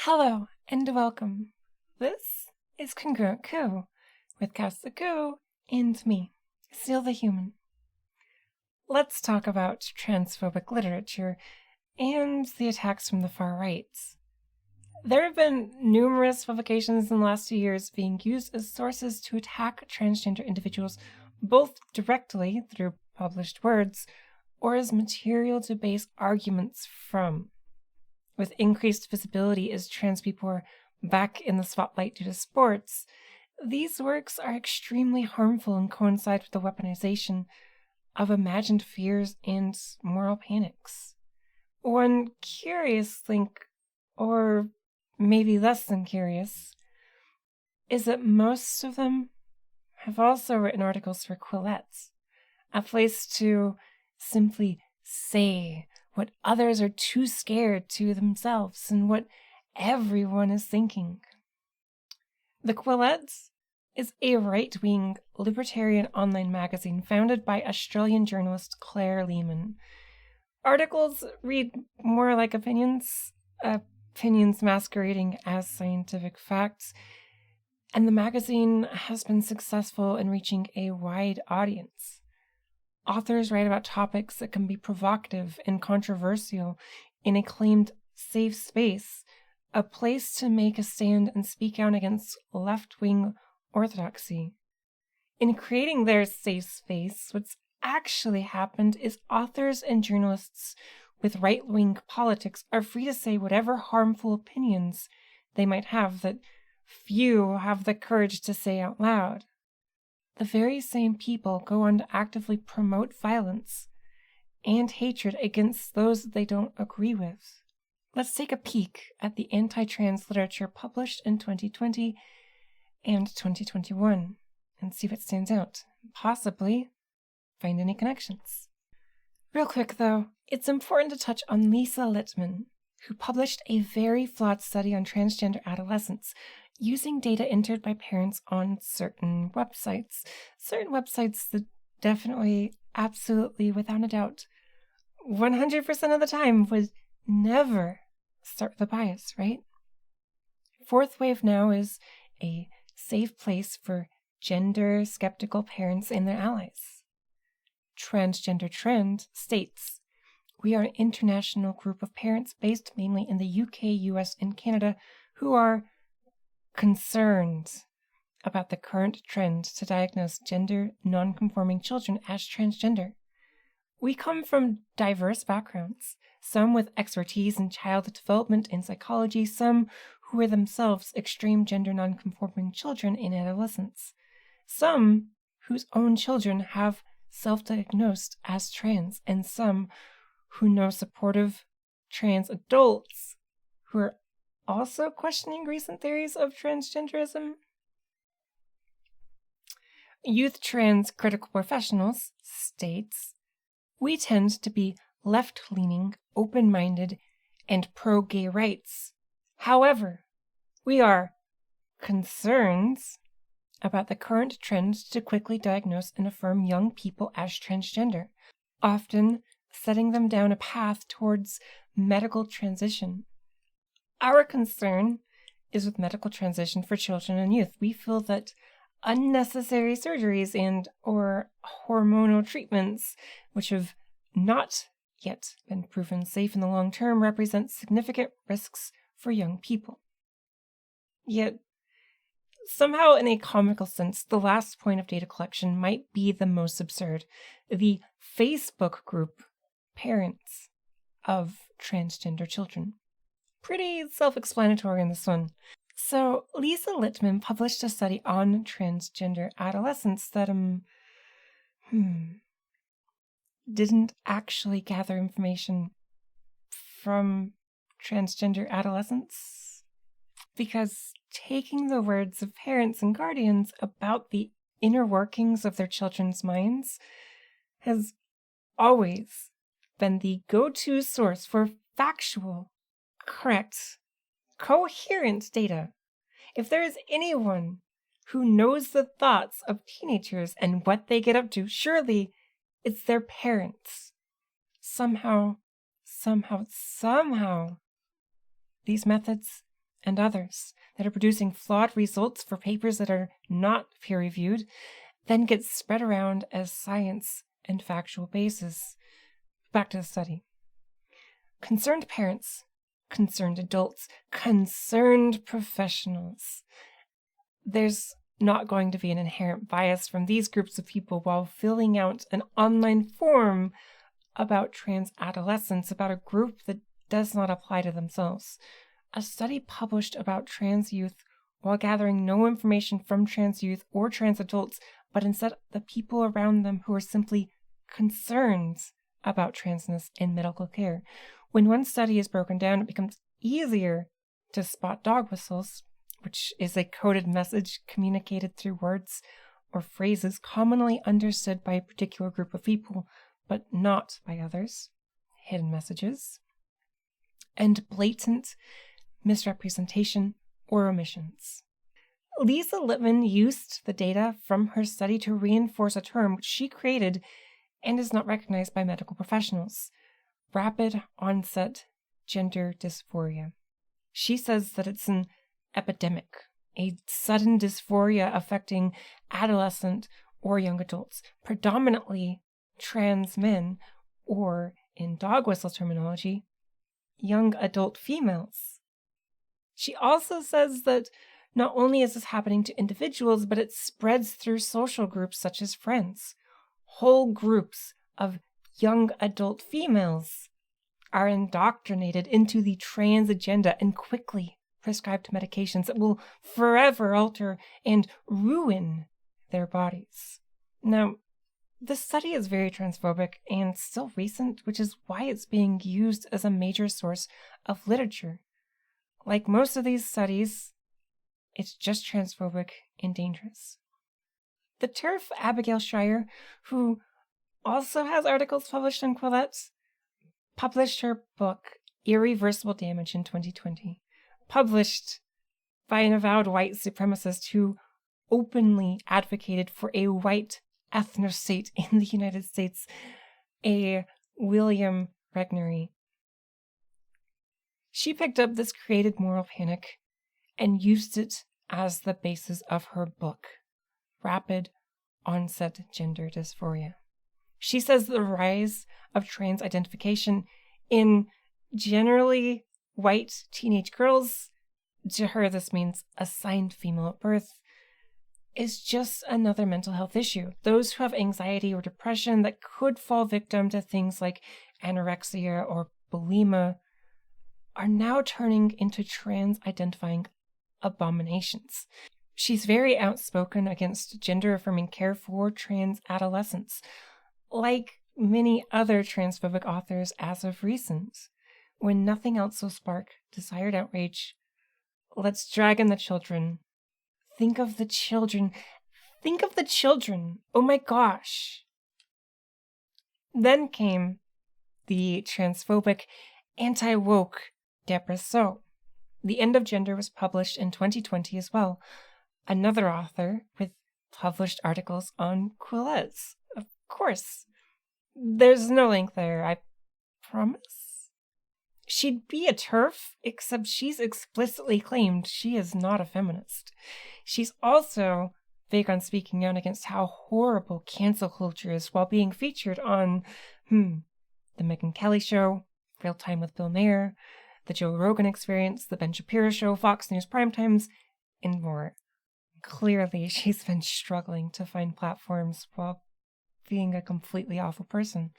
Hello and welcome. This is Congruent with Cass the Coo and me, Seal the Human. Let's talk about transphobic literature and the attacks from the far right. There have been numerous publications in the last few years being used as sources to attack transgender individuals, both directly through published words or as material to base arguments from. With increased visibility as trans people are back in the spotlight due to sports, these works are extremely harmful and coincide with the weaponization of imagined fears and moral panics. One curious link, or maybe less than curious, is that most of them have also written articles for Quillette, a place to simply say what others are too scared to themselves and what everyone is thinking. The Quillette is a right-wing libertarian online magazine founded by Australian journalist Claire Lehman. Articles read more like opinions masquerading as scientific facts, and the magazine has been successful in reaching a wide audience. Authors write about topics that can be provocative and controversial in a claimed safe space, a place to make a stand and speak out against left-wing orthodoxy. In creating their safe space, what's actually happened is authors and journalists with right-wing politics are free to say whatever harmful opinions they might have that few have the courage to say out loud. The very same people go on to actively promote violence and hatred against those that they don't agree with. Let's take a peek at the anti-trans literature published in 2020 and 2021 and see what stands out. Possibly find any connections. Real quick though, it's important to touch on Lisa Littman, who published a very flawed study on transgender adolescents using data entered by parents on certain websites that definitely, absolutely, without a doubt, 100% of the time would never start with a bias, right? Fourth Wave Now is a safe place for gender-skeptical parents and their allies. Transgender Trend states, "We are an international group of parents based mainly in the UK, US, and Canada who are concerned about the current trend to diagnose gender non-conforming children as transgender. We come from diverse backgrounds, some with expertise in child development and psychology, some who are themselves extreme gender non-conforming children and adolescents, some whose own children have self-diagnosed as trans, and some who know supportive trans adults who are also questioning recent theories of transgenderism." Youth Trans Critical Professionals states, "We tend to be left-leaning, open-minded, and pro-gay rights. However, we are concerned about the current trend to quickly diagnose and affirm young people as transgender, often setting them down a path towards medical transition. Our concern is with medical transition for children and youth. We feel that unnecessary surgeries and or hormonal treatments, which have not yet been proven safe in the long term, represent significant risks for young people." Yet, somehow in a comical sense, the last point of data collection might be the most absurd. The Facebook group Parents of Transgender Children. Pretty self-explanatory in this one. So, Lisa Littman published a study on transgender adolescents that didn't actually gather information from transgender adolescents, because taking the words of parents and guardians about the inner workings of their children's minds has always been the go-to source for factual, correct, coherent data. If there is anyone who knows the thoughts of teenagers and what they get up to, surely it's their parents. Somehow, these methods and others that are producing flawed results for papers that are not peer-reviewed then gets spread around as science and factual basis. Back to the study. Concerned parents, concerned adults, concerned professionals. There's not going to be an inherent bias from these groups of people while filling out an online form about trans adolescents, about a group that does not apply to themselves. A study published about trans youth while gathering no information from trans youth or trans adults, but instead the people around them who are simply concerned about transness in medical care. When one study is broken down, it becomes easier to spot dog whistles, which is a coded message communicated through words or phrases commonly understood by a particular group of people, but not by others, hidden messages, and blatant misrepresentation or omissions. Lisa Littman used the data from her study to reinforce a term which she created and is not recognized by medical professionals: rapid onset gender dysphoria. She says that it's an epidemic, a sudden dysphoria affecting adolescent or young adults, predominantly trans men, or in dog whistle terminology, young adult females. She also says that not only is this happening to individuals, but it spreads through social groups such as friends. Whole groups of young adult females are indoctrinated into the trans agenda and quickly prescribed medications that will forever alter and ruin their bodies. Now, this study is very transphobic and still recent, which is why it's being used as a major source of literature. Like most of these studies, it's just transphobic and dangerous. The Terf Abigail Schreier, who also has articles published in Quillette, published her book, Irreversible Damage, in 2020, published by an avowed white supremacist who openly advocated for a white ethnostate in the United States, a William Regnery. She picked up this created moral panic and used it as the basis of her book, Rapid Onset Gender Dysphoria. She says the rise of trans identification in generally white teenage girls, to her this means assigned female at birth, is just another mental health issue. Those who have anxiety or depression that could fall victim to things like anorexia or bulimia are now turning into trans-identifying abominations. She's very outspoken against gender-affirming care for trans adolescents, like many other transphobic authors as of recent. When nothing else will spark desired outrage, let's drag in the children. Think of the children. Think of the children. Oh my gosh. Then came the transphobic, anti-woke Deborah So. The End of Gender was published in 2020 as well. Another author with published articles on Quillette. Of course. There's no link there, I promise. She'd be a TERF, except she's explicitly claimed she is not a feminist. She's also big on speaking out against how horrible cancel culture is while being featured on, The Megyn Kelly Show, Real Time with Bill Maher, The Joe Rogan Experience, The Ben Shapiro Show, Fox News Primetimes, and more. Clearly, she's been struggling to find platforms while being a completely awful person.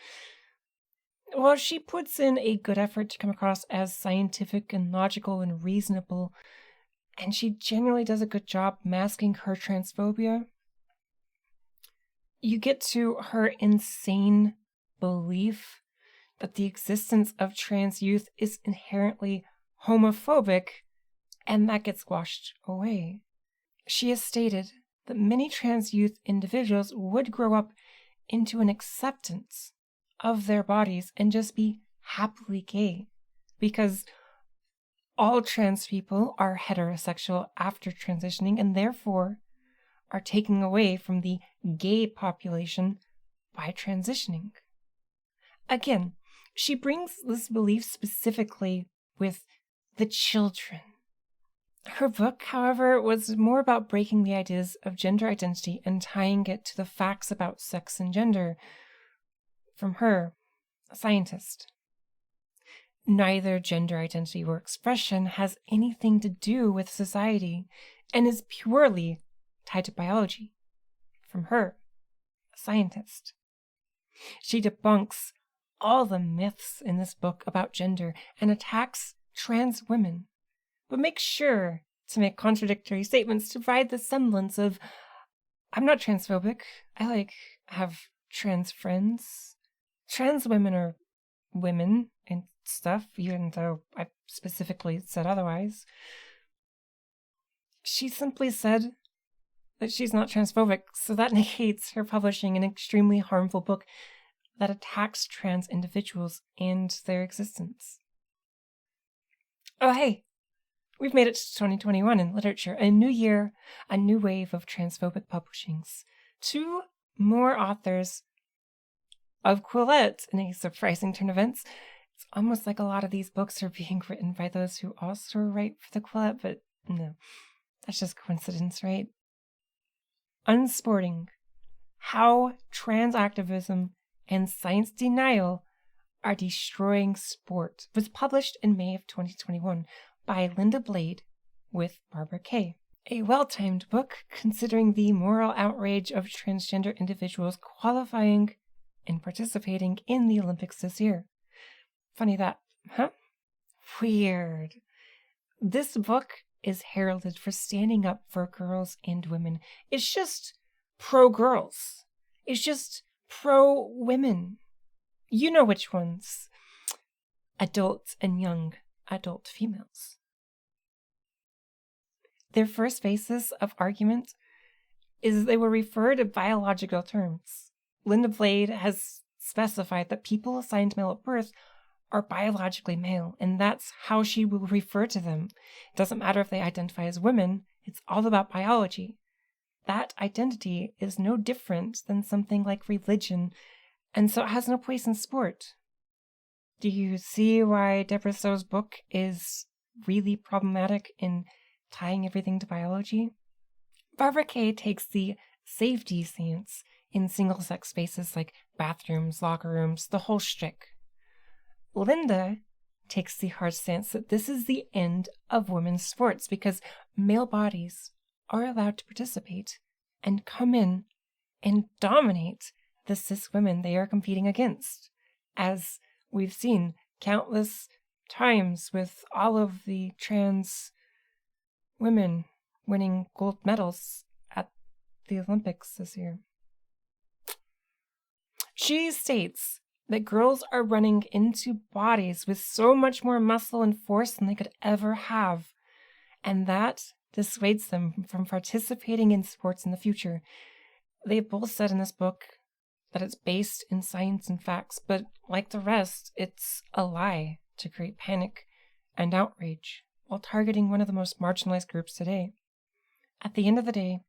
While she puts in a good effort to come across as scientific and logical and reasonable, and she generally does a good job masking her transphobia, you get to her insane belief that the existence of trans youth is inherently homophobic, and that gets washed away. She has stated that many trans youth individuals would grow up into an acceptance of their bodies and just be happily gay, because all trans people are heterosexual after transitioning and therefore are taken away from the gay population by transitioning. Again, she brings this belief specifically with the children. Her book, however, was more about breaking the ideas of gender identity and tying it to the facts about sex and gender from her, a scientist. Neither gender identity or expression has anything to do with society and is purely tied to biology from her, a scientist. She debunks all the myths in this book about gender and attacks trans women, but makes sure to make contradictory statements to provide the semblance of, I'm not transphobic, I have trans friends. Trans women are women and stuff, even though I specifically said otherwise. She simply said that she's not transphobic, so that negates her publishing an extremely harmful book that attacks trans individuals and their existence. Oh, hey, we've made it to 2021 in literature, a new year, a new wave of transphobic publishings. 2 more authors of Quillette in a surprising turn of events. It's almost like a lot of these books are being written by those who also write for the Quillette, but no, that's just coincidence, right? Unsporting: How Trans Activism and Science Denial Are Destroying Sport was published in May of 2021 by Linda Blade with Barbara Kay. A well-timed book considering the moral outrage of transgender individuals qualifying and participating in the Olympics this year. Funny that, huh? Weird. This book is heralded for standing up for girls and women. It's just pro-girls. It's just pro-women. You know which ones. Adult and young adult females. Their first basis of argument is they will refer to biological terms. Linda Blade has specified that people assigned male at birth are biologically male, and that's how she will refer to them. It doesn't matter if they identify as women, it's all about biology. That identity is no different than something like religion, and so it has no place in sport. Do you see why Deborah Stowe's book is really problematic in tying everything to biology? Barbara Kay takes the safety stance in single-sex spaces like bathrooms, locker rooms, the whole shtick. Linda takes the hard stance that this is the end of women's sports because male bodies are allowed to participate and come in and dominate the cis women they are competing against, as we've seen countless times with all of the trans women winning gold medals at the Olympics this year. She states that girls are running into bodies with so much more muscle and force than they could ever have, and that dissuades them from participating in sports in the future. They both said in this book that it's based in science and facts, but like the rest, it's a lie to create panic and outrage while targeting one of the most marginalized groups today. At the end of the day,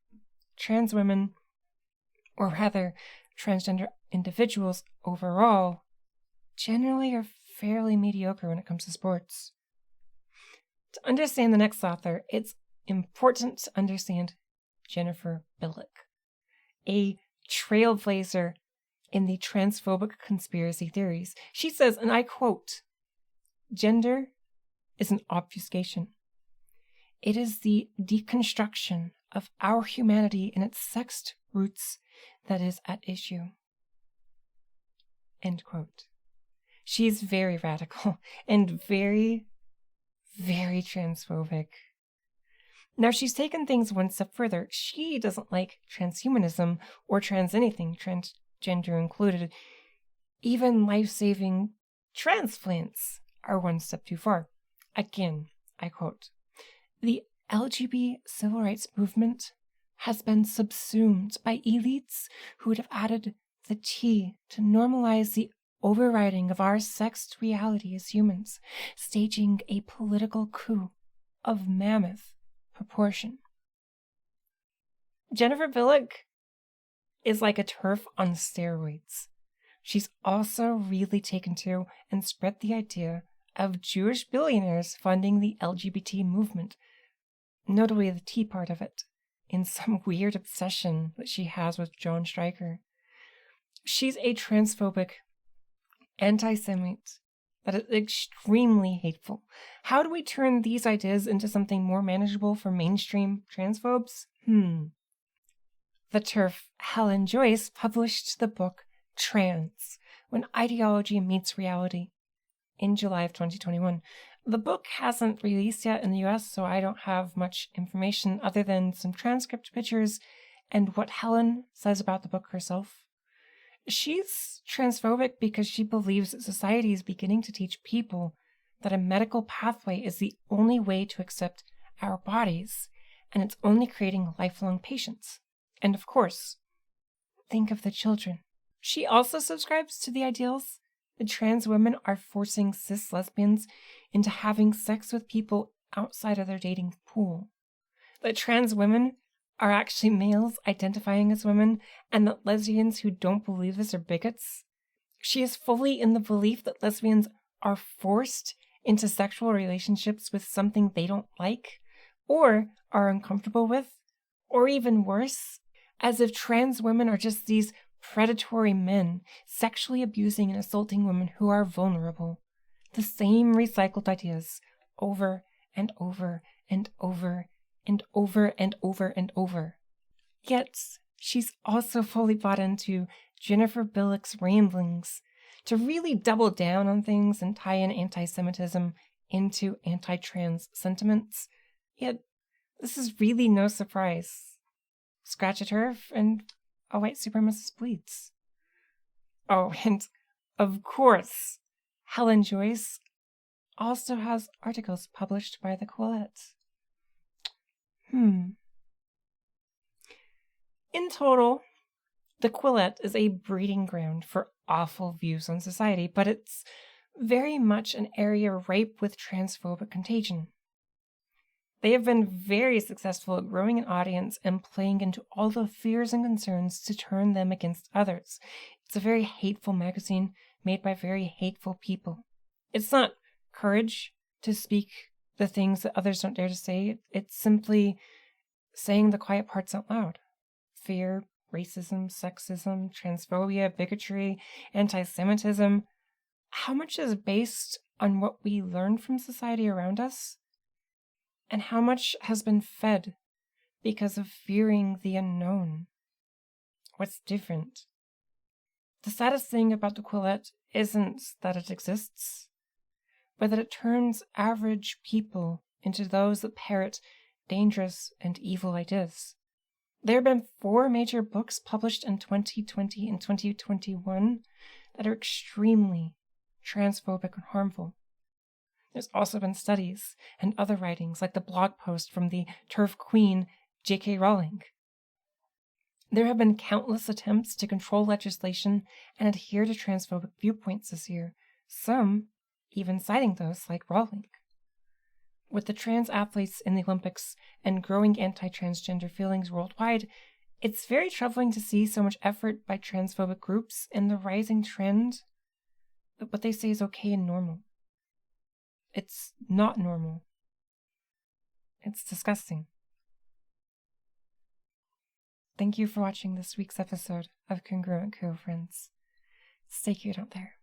trans women, or rather transgender individuals overall, generally are fairly mediocre when it comes to sports. To understand the next author, it's important to understand Jennifer Billick, a trailblazer in the transphobic conspiracy theories. She says, and I quote, "Gender is an obfuscation. It is the deconstruction of our humanity and its sexed roots that is at issue." End quote. She's very radical and very, very transphobic. Now, she's taken things one step further. She doesn't like transhumanism or trans anything, transgender included. Even life-saving transplants are one step too far. Again, I quote, "The LGBT civil rights movement has been subsumed by elites who would have added the T to normalize the overriding of our sexed reality as humans, staging a political coup of mammoth proportion." Jennifer Billick is like a TERF on steroids. She's also really taken to and spread the idea of Jewish billionaires funding the LGBT movement, notably the T part of it, in some weird obsession that she has with John Stryker. She's a transphobic anti-Semite that is extremely hateful. How do we turn these ideas into something more manageable for mainstream transphobes? The Terf Helen Joyce published the book Trans, When Ideology Meets Reality in July of 2021. The book hasn't released yet in the US, so I don't have much information other than some transcript pictures and what Helen says about the book herself. She's transphobic because she believes that society is beginning to teach people that a medical pathway is the only way to accept our bodies, and it's only creating lifelong patients. And of course, think of the children. She also subscribes to the ideals that trans women are forcing cis lesbians into having sex with people outside of their dating pool. That trans women are actually males identifying as women, and that lesbians who don't believe this are bigots. She is fully in the belief that lesbians are forced into sexual relationships with something they don't like, or are uncomfortable with, or even worse, as if trans women are just these predatory men sexually abusing and assaulting women who are vulnerable. The same recycled ideas over and over and over and over and over and over. Yet, she's also fully bought into Jennifer Billick's ramblings to really double down on things and tie in anti-Semitism into anti-trans sentiments. Yet, this is really no surprise. Scratch a turf and a white supremacist bleeds. Oh, and of course, Helen Joyce also has articles published by the Quillette. In total, the Quillette is a breeding ground for awful views on society, but it's very much an area ripe with transphobic contagion. They have been very successful at growing an audience and playing into all the fears and concerns to turn them against others. It's a very hateful magazine made by very hateful people. It's not courage to speak the things that others don't dare to say. It's simply saying the quiet parts out loud. Fear, racism, sexism, transphobia, bigotry, anti-Semitism. How much is based on what we learn from society around us? And how much has been fed because of fearing the unknown? What's different? The saddest thing about the Quillette isn't that it exists, but that it turns average people into those that parrot dangerous and evil ideas. There have been 4 major books published in 2020 and 2021 that are extremely transphobic and harmful. There's also been studies and other writings, like the blog post from the TERF queen, J.K. Rowling. There have been countless attempts to control legislation and adhere to transphobic viewpoints this year, some even citing those like Rowling. With the trans athletes in the Olympics and growing anti-transgender feelings worldwide, it's very troubling to see so much effort by transphobic groups in the rising trend that what they say is okay and normal. It's not normal. It's disgusting. Thank you for watching this week's episode of Congruent Co, friends. Stay cute out there.